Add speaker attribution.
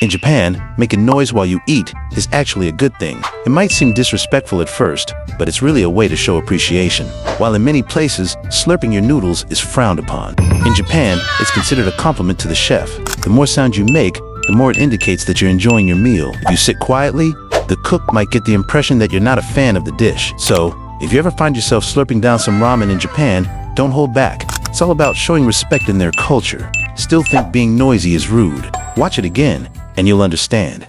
Speaker 1: In Japan, making noise while you eat is actually a good thing. It might seem disrespectful at first, but it's really a way to show appreciation. While in many places, slurping your noodles is frowned upon. In Japan, it's considered a compliment to the chef. The more sound you make, the more it indicates that you're enjoying your meal. If you sit quietly, the cook might get the impression that you're not a fan of the dish. So, if you ever find yourself slurping down some ramen in Japan, don't hold back. It's all about showing respect in their culture. Still think being noisy is rude. Watch it again, and you'll understand.